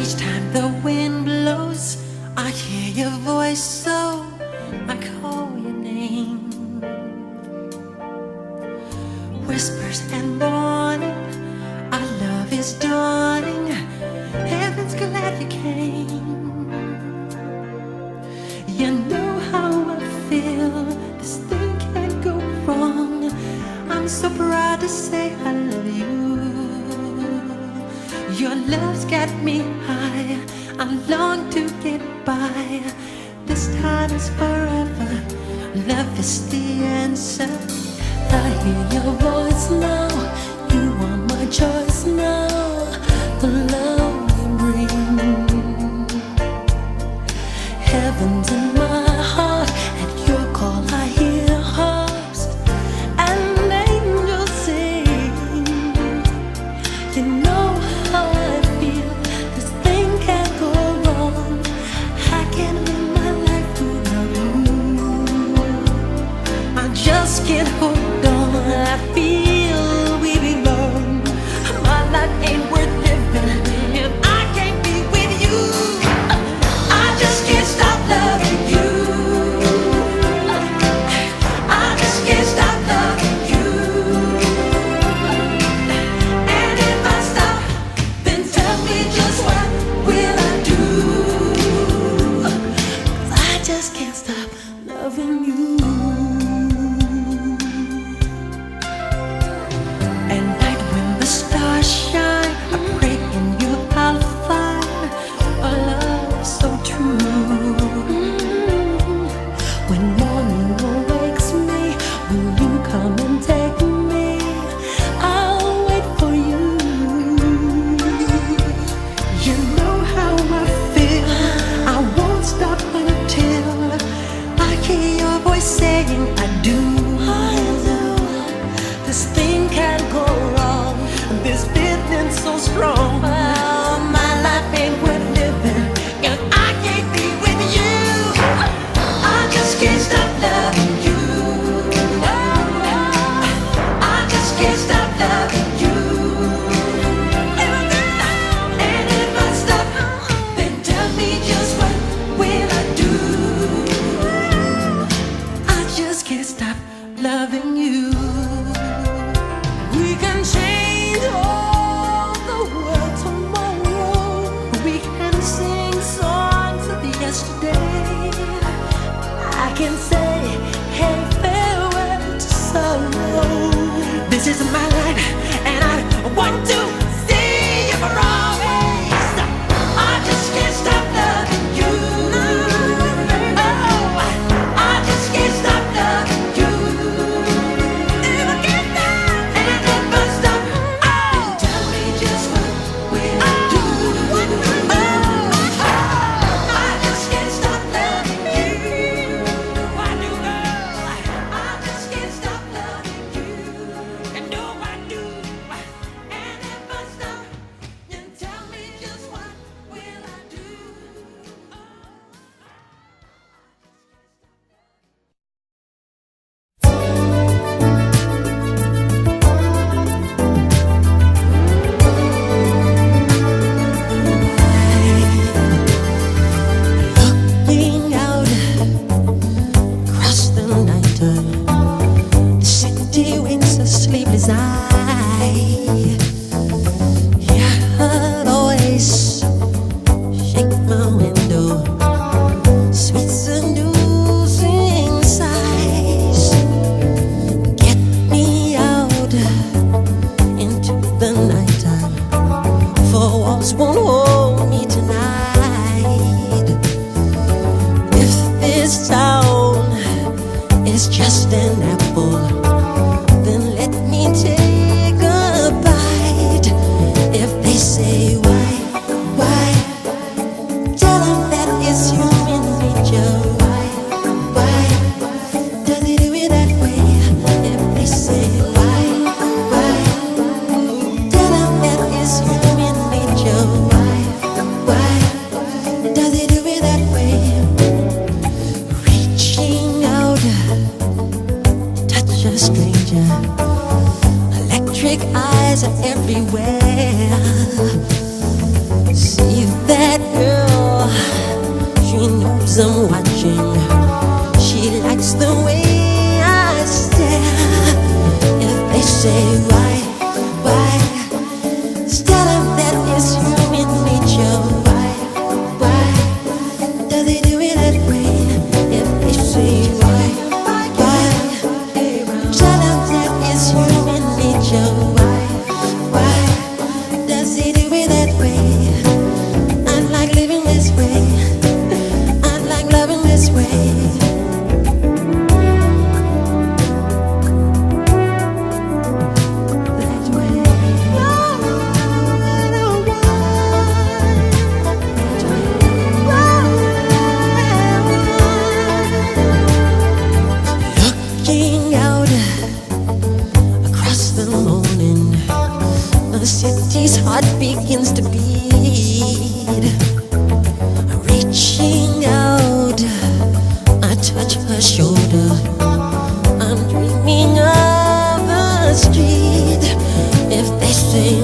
Each time the wind blows, I hear your voice, so I call your name. Whispers and warning, our love is dawning. Heaven's glad you came. You know how I feel, this thing can't go wrong. I'm so proud to say I love you. Your love's got me high, I long to get by. This time is forever, love is the answer. I hear your voice now, you are my choice now. The love you bring, heaven's in my heart. At your call I hear harps and angels sing. You know how I feel, this thing can't go wrong. I can't live my life without you. I just can't hold on, I feel we belong. My life ain't worth living if I can't be with you. I just can't stop loving you. I just can't stop loving you. And if I stop, then tell me just what will I do? 'Cause I just can't stop loving you. At night when the stars shine, I pray in you I'll find a love so true. When morning awakes me, will you come and take me? I'll wait for you. You know how I feel, I won't stop until I hear your voice saying I do. This thing can't go wrong, this feeling so strong. Oh, my life ain't worth living if I can't be with you. I just can't stop loving you. I just can't stop loving you. And if I stop, then tell me just what will I do? I just can't stop loving you. We can change all the world tomorrow. We can sing songs of yesterday. I can say, hey, farewell to sorrow. This is my life, and I want to see you for always. I just can't stop loving you. Oh, I just can't stop loving you. If I can't stop, and if I stop, then tell me just what will I do? I just can't stop loving you. I do, girl. I just can't stop loving you. And no, I do. And if I stop, then tell me just what will I do? Looking out across the night, the city winks a sleepless eye. Yeah, I'd always shake my window, sweet seducing sighs. Get me out into the nighttime, for walls won't hold me tonight. If this town is just an apple, then let me take a bite. If they say why, tell them that it's human nature. Why does it do it that way? If they say why, tell them that it's human nature. Why does it do it that way? Reaching out, touch a stranger. Electric eyes are everywhere. See that She knows I'm watching. She likes the way I stare. If they say why, tell them that it's human nature. Why do they do it that way? If they say why, tell them that it's human nature. Why does he do it that way? I like living this way. I like loving this way. Looking out across the morning, the city's heart begins to beat. Reaching out, I touch her shoulder. I'm dreaming of a street. If they say